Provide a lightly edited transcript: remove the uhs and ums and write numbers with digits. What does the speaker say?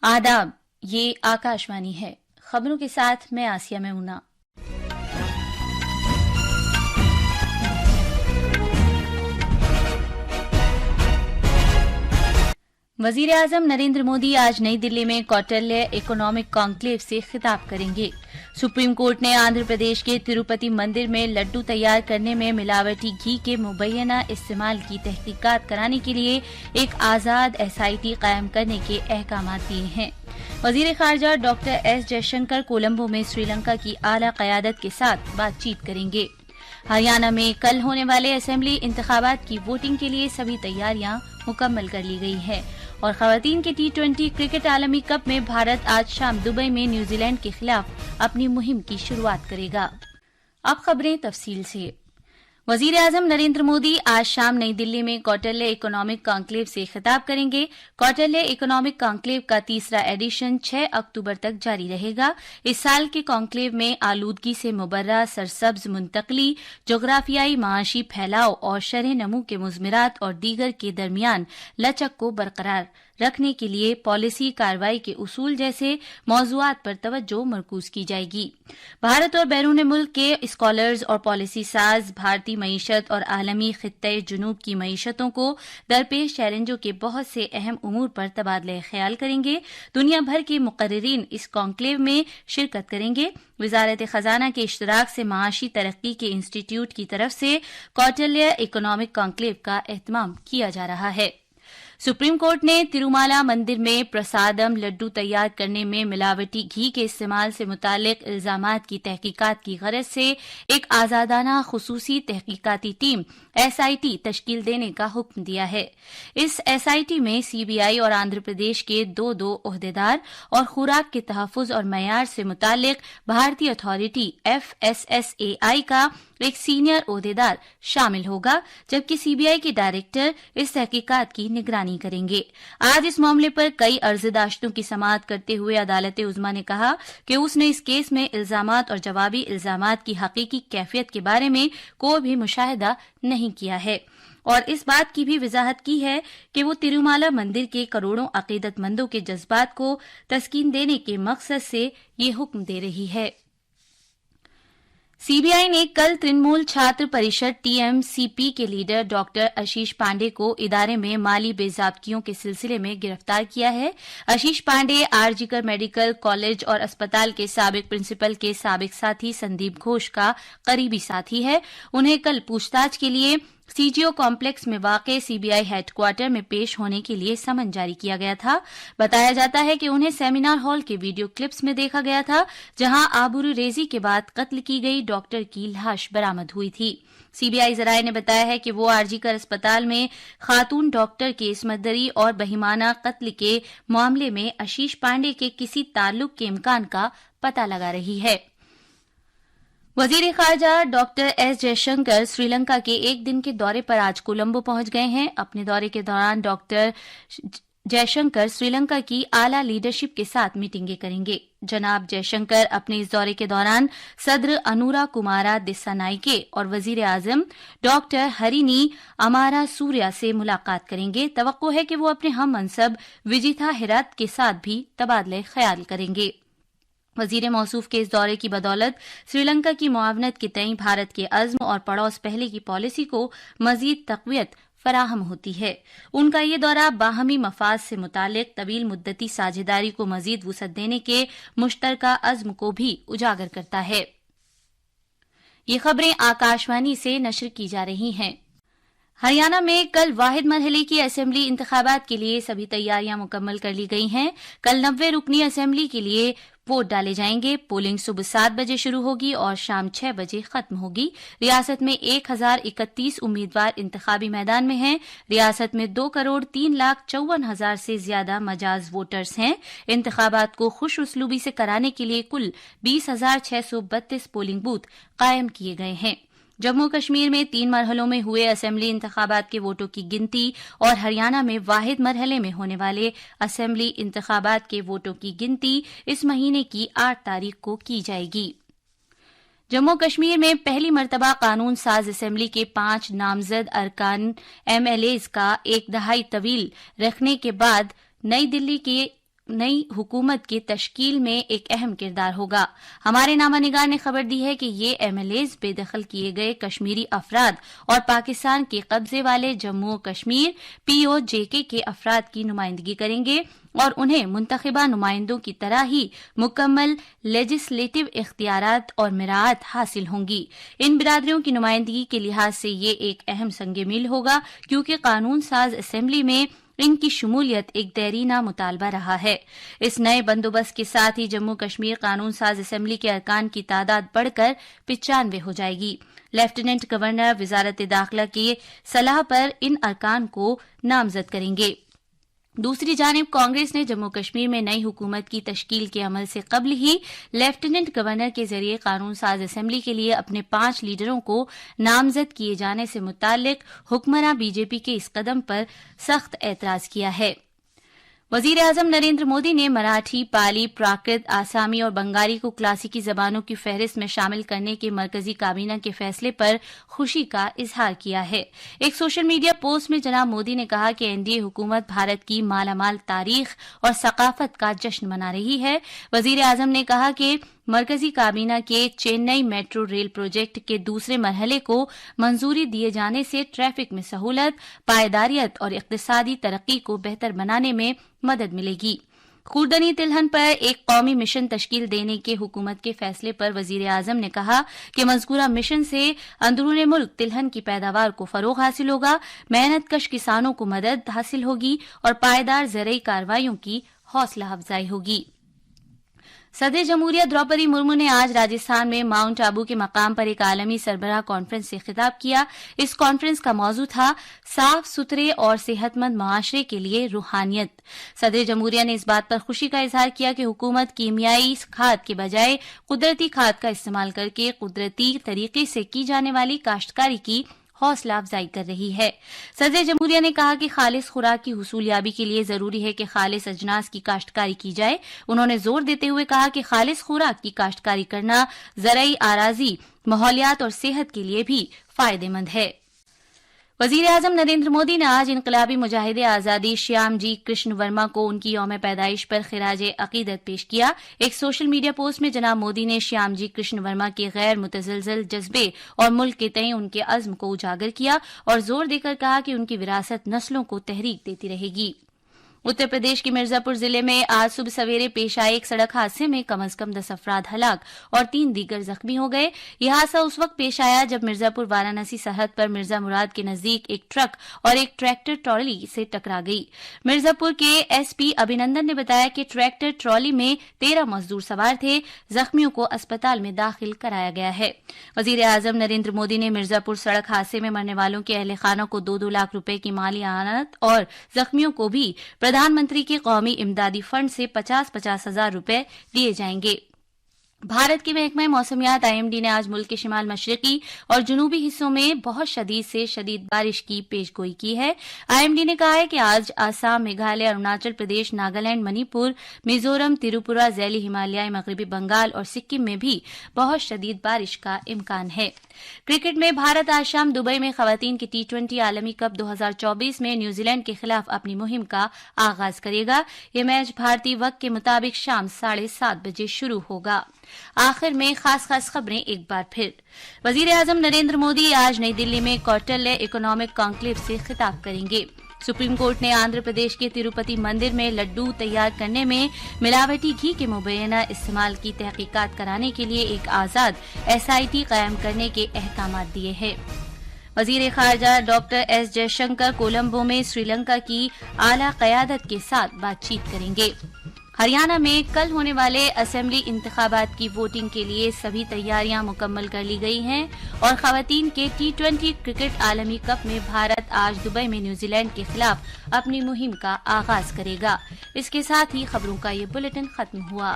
आदाब, ये आकाशवाणी है। खबरों के साथ मैं आसिया मेमुना। वजीर आजम नरेंद्र मोदी आज नई दिल्ली में कौटिल्य इकोनॉमिक कॉन्क्लेव से खिताब करेंगे। सुप्रीम कोर्ट ने आंध्र प्रदेश के तिरुपति मंदिर में लड्डू तैयार करने में मिलावटी घी के मुबैना इस्तेमाल की तहकीकात कराने के लिए एक आजाद एसआईटी कायम करने के अहकाम दिए हैं। वजीर खारजा डॉक्टर एस जयशंकर कोलंबो में श्रीलंका की आला क़यादत के साथ बातचीत करेंगे। हरियाणा में कल होने वाले असेंबली इंतखाबात की वोटिंग के लिए सभी तैयारियां मुकम्मल कर ली गई है और खवातीन के T20 क्रिकेट आलमी कप में भारत आज शाम दुबई में न्यूजीलैंड के खिलाफ अपनी मुहिम की शुरुआत करेगा। अब खबरें तफसील से। वजीर आजम नरेंद्र मोदी आज शाम नई दिल्ली में कौटिल्य इकोनॉमिक कॉन्क्लेव से खिताब करेंगे। कौटिल्य इकोनॉमिक कॉन्क्लेव का तीसरा एडिशन 6 अक्टूबर तक जारी रहेगा। इस साल के कॉन्क्लेव में आलूदगी से मुबर्रा सरसब्ज मुंतकली, जोग्राफियाई माशी फैलाव और शरह नमू के मुज़मिरात और दीगर के दरमियान लचक को बरकरार रखने के लिए पॉलिसी कार्रवाई के उसूल जैसे मौज़ूआत पर तवज्जो मरकूज की जाएगी। भारत और बैरून मुल्क के स्कॉलर्स और पॉलिसी साज भारतीय मईशत और आलमी खित्ते जुनूब की मईशतों को दरपेश चैलेंजों के बहुत से अहम उमूर पर तबादला ख्याल करेंगे। दुनिया भर के मुकर्रिरीन इस कॉन्क्लेव में शिरकत करेंगे। वजारत खजाना के इश्तराक से माशी तरक्की के इंस्टीट्यूट की तरफ से कौटिल्य इकोनॉमिक कॉन्क्लेव का एहतमाम किया जा रहा है। सुप्रीम कोर्ट ने तिरुमाला मंदिर में प्रसादम लड्डू तैयार करने में मिलावटी घी के इस्तेमाल से मुतालिक इल्जामात की तहकीकात की गरज से एक आजादाना खुसूसी तहकीकाती टीम एसआईटी तश्कील देने का हुक्म दिया है। इस एसआईटी में सीबीआई और आंध्र प्रदेश के दो ओहदेदार और खुराक के तहफ़्फ़ुज़ और मयार से मुतालिक भारतीय अथॉरिटी FSSAI का एक सीनियर ओहदेदार शामिल होगा, जबकि सीबीआई के डायरेक्टर इस तहकीकात की निगरानी करेंगे। आज इस मामले पर कई अर्ज़दाश्तों की समाअत करते हुए अदालत उज़्मा ने कहा कि उसने इस केस में इल्जामात और जवाबी इल्जामात की हकीकी कैफियत के बारे में कोई भी मुशाहिदा नहीं किया है और इस बात की भी वजाहत की है कि वो तिरुमाला मंदिर के करोड़ों अकीदतमंदों के जज्बात को तस्कीन देने के मकसद से ये हुक्म दे रही है। सीबीआई ने कल तृणमूल छात्र परिषद TMCP के लीडर डॉक्टर आशीष पांडे को इदारे में माली बेज़ाब्तियों के सिलसिले में गिरफ्तार किया है। आशीष पांडे आरजीकर मेडिकल कॉलेज और अस्पताल के साबिक प्रिंसिपल के साबिक साथी संदीप घोष का करीबी साथी है। उन्हें कल पूछताछ के लिए सीजीओ कॉम्प्लेक्स में वाक़े सीबीआई हेडक्वार्टर में पेश होने के लिए समन जारी किया गया था। बताया जाता है कि उन्हें सेमिनार हॉल के वीडियो क्लिप्स में देखा गया था, जहां आबरूरेजी के बाद कत्ल की गई डॉक्टर की लाश बरामद हुई थी। सीबीआई जराये ने बताया है कि वो आरजीकर अस्पताल में खातून डॉक्टर के इस्मतदरी और बहिमाना कत्ल के मामले में आशीष पांडे के किसी ताल्लुक के इम्कान का पता लगा रही है। वजीर खारजा डॉक्टर एस जयशंकर श्रीलंका के एक दिन के दौरे पर आज कोलंबो पहुंच गए हैं। अपने दौरे के दौरान डॉक्टर जयशंकर श्रीलंका की आला लीडरशिप के साथ मीटिंगें करेंगे। जनाब जयशंकर अपने इस दौरे के दौरान सदर अनुरा कुमारा दिस्सानाइके और वजीर आजम डॉक्टर हरिनी अमारा सूर्या से मुलाकात करेंगे। तवक्को है कि वो अपने हम मनसब विजिता हिरात के साथ भी तबादले ख्याल करेंगे। वजीर मौसूफ के इस दौरे की बदौलत श्रीलंका की मुआवनत के तई भारत के अज़्म और पड़ोस पहले की पॉलिसी को मजीद तक़वियत फराहम होती है। उनका ये दौरा बाहमी मफाद से मुतालिक तवील मुद्दती साझेदारी को मजीद वुसअत देने के मुश्तरका अज़्म को भी उजागर करता है। ये खबरें आकाशवाणी से नशर की जा रही हैं। हरियाणा में कल वाहिद मरहले की असेंबली इंतखाबात के लिए सभी तैयारियां मुकम्मल कर ली गई हैं। कल 90 रुकनी असेंबली के लिए वोट डाले जाएंगे। पोलिंग सुबह 7 बजे शुरू होगी और शाम 6 बजे खत्म होगी। रियासत में 1031 उम्मीदवार इंतखाबी मैदान में हैं। रियासत में 2,03,54,000 से ज्यादा मजाज वोटर्स हैं। इंतखाबात को खुश उसलूबी से कराने के लिए कुल 20,632 पोलिंग बूथ कायम किए गए हैं। जम्मू कश्मीर में 3 मरहलों में हुए असेंबली इंतखाबात के वोटों की गिनती और हरियाणा में वाहिद मरहले में होने वाले असेंबली इंतखाबात के वोटों की गिनती इस महीने की 8 तारीख को की जाएगी। जम्मू कश्मीर में पहली मर्तबा कानून साज असेंबली के 5 नामजद अरकान MLAs का एक दहाई तवील रखने के बाद नई दिल्ली के नई हुकूमत की तश्कील में एक अहम किरदार होगा। हमारे नामा निगार ने खबर दी है कि ये एमएलएज बेदखल किए गए कश्मीरी अफराद और पाकिस्तान के कब्जे वाले जम्मू और कश्मीर पीओजेके के अफराद की नुमाइंदगी करेंगे और उन्हें मुंतखबा नुमाइंदों की तरह ही मुकम्मल लेजिस्लेटिव इख्तियारात और मिराआत हासिल होंगी। इन बिरादरियों की नुमाइंदगी के लिहाज से ये एक अहम संग मील होगा, क्योंकि कानून साज असेंबली में इनकी शमूलियत एक देरीना मुतालबा रहा है। इस नए बंदोबस्त के साथ ही जम्मू कश्मीर कानून साज असेंबली के अरकान की तादाद बढ़कर 95 हो जाएगी। लेफ्टिनेंट गवर्नर वजारत दाखिला की सलाह पर इन अरकान को नामजद करेंगे। दूसरी जानिब कांग्रेस ने जम्मू कश्मीर में नई हुकूमत की तश्कील के अमल से कबल ही लेफ्टिनेंट गवर्नर के जरिए कानून साज असेंबली के लिए अपने 5 लीडरों को नामजद किए जाने से मुताल्लिक हुक्मरां बीजेपी के इस कदम पर सख्त एतराज किया है। वजीर आजम नरेंद्र मोदी ने मराठी, पाली, प्राकृत, आसामी और बंगाली को क्लासिकी जबानों की फहरिस्त में शामिल करने के मरकजी काबीना के फैसले पर खुशी का इजहार किया है। एक सोशल मीडिया पोस्ट में जनाब मोदी ने कहा कि एनडीए हुकूमत भारत की मालामाल तारीख और सकाफत का जश्न मना रही है। वजीर आजम ने कहा कि मरकजी काबीना के चेन्नई मेट्रो रेल प्रोजेक्ट के दूसरे मरहले को मंजूरी दिए जाने से ट्रैफिक में सहूलत, पायदारियत और इक्तिसादी तरक्की को बेहतर बनाने में मदद मिलेगी। खूरदनी तिलहन पर एक कौमी मिशन तश्कील देने के हुकूमत के फैसले पर वजीर आजम ने कहा कि मज़कूरा मिशन से अंदरूनी मुल्क तिलहन की पैदावार को फरोग हासिल होगा, मेहनत कश किसानों को मदद हासिल होगी और पायदार ज़रई कार्रवाइयों की हौसला अफजाई होगी। सदर जमहूरिया द्रौपदी मुर्मू ने आज राजस्थान में माउंट आबू के मकाम पर एक आलमी सरबराह कॉन्फ्रेंस से खिताब किया। इस कॉन्फ्रेंस का मौजू था साफ सुथरे और सेहतमंद मुआशरे के लिए रूहानियत। सदर जमहूरिया ने इस बात पर खुशी का इजहार किया कि हुकूमत कीमियाई खाद के बजाय कुदरती खाद का इस्तेमाल करके कुदरती तरीके से की जाने वाली काश्तकारी की हौसला अफजाई कर रही है। सदर जमहूरिया ने कहा कि खालिस खुराक की हुसूलियाबी के लिए जरूरी है कि खालिस अजनास की काश्तकारी की जाए। उन्होंने जोर देते हुए कहा कि खालिस खुराक की काश्तकारी करना ज़रई आराजी, माहौलियात और सेहत के लिए भी फायदेमंद है। वजीर आजम नरेंद्र मोदी ने आज इनकलाबी मुजाहिदे आजादी श्याम जी कृष्ण वर्मा को उनकी यौम पैदाइश पर खिराजे अकीदत पेश किया। एक सोशल मीडिया पोस्ट में जनाब मोदी ने श्याम जी कृष्ण वर्मा के गैर मुतज़लज़ल जज्बे और मुल्क के तय उनके अज़्म को उजागर किया और जोर देकर कहा कि उनकी विरासत नस्लों को तहरीक देती रहेगी। उत्तर प्रदेश के मिर्जापुर जिले में आज सुबह सवेरे पेश आए एक सड़क हादसे में कम से कम 10 अफराद हलाक और 3 दीगर जख्मी हो गए। यह हादसा उस वक्त पेश आया जब मिर्जापुर वाराणसी सरहद पर मिर्जा मुराद के नजदीक एक ट्रक और एक ट्रैक्टर ट्रॉली से टकरा गई। मिर्जापुर के एसपी अभिनंदन ने बताया कि ट्रैक्टर ट्रॉली में 13 मजदूर सवार थे। जख्मियों को अस्पताल में दाखिल कराया गया है। वजीर आजम नरेंद्र मोदी ने मिर्जापुर सड़क हादसे में मरने वालों के अहले खाना को 2-2 लाख रुपए की माली आमद और जख्मियों को भी प्रधानमंत्री के कौमी इमदादी फंड से 50-50 हजार रुपए दिए जाएंगे। भारत के महकमा मौसमियात आईएमडी ने आज मुल्क के शिमाल मशरकी और जनूबी हिस्सों में बहुत शदीद से शदीद बारिश की पेशगोई की है। आईएमडी ने कहा है कि आज आसाम, मेघालय, अरुणाचल प्रदेश, नागालैंड, मणिपुर, मिजोरम, त्रिपुरा, ज़ैली हिमालयाई, मगरबी बंगाल और सिक्किम में भी बहुत शदीद बारिश का इम्कान है। क्रिकेट में भारत आज शाम दुबई में खवातीन के T20 आलमी कप 2024 में न्यूजीलैंड के खिलाफ अपनी मुहिम का आगाज करेगा। यह मैच भारतीय वक्त के मुताबिक शाम 7:30 बजे शुरू होगा। आखिर में खास खबरें एक बार फिर। वजीर आजम नरेंद्र मोदी आज नई दिल्ली में कौटिल्य इकोनॉमिक कॉन्क्लेव से खिताब करेंगे। सुप्रीम कोर्ट ने आंध्र प्रदेश के तिरुपति मंदिर में लड्डू तैयार करने में मिलावटी घी के मुबैना इस्तेमाल की तहकीकात कराने के लिए एक आजाद SIT कायम करने के अहकामात दिए हैं। वजीर खारजा डॉक्टर एस जयशंकर कोलंबो में श्रीलंका की आला क़यादत के साथ बातचीत करेंगे। हरियाणा में कल होने वाले असेंबली इंतखाबात की वोटिंग के लिए सभी तैयारियां मुकम्मल कर ली गई हैं और खवातीन के T20 क्रिकेट आलमी कप में भारत आज दुबई में न्यूजीलैंड के खिलाफ अपनी मुहिम का आगाज करेगा। इसके साथ ही खबरों का ये बुलेटिन खत्म हुआ।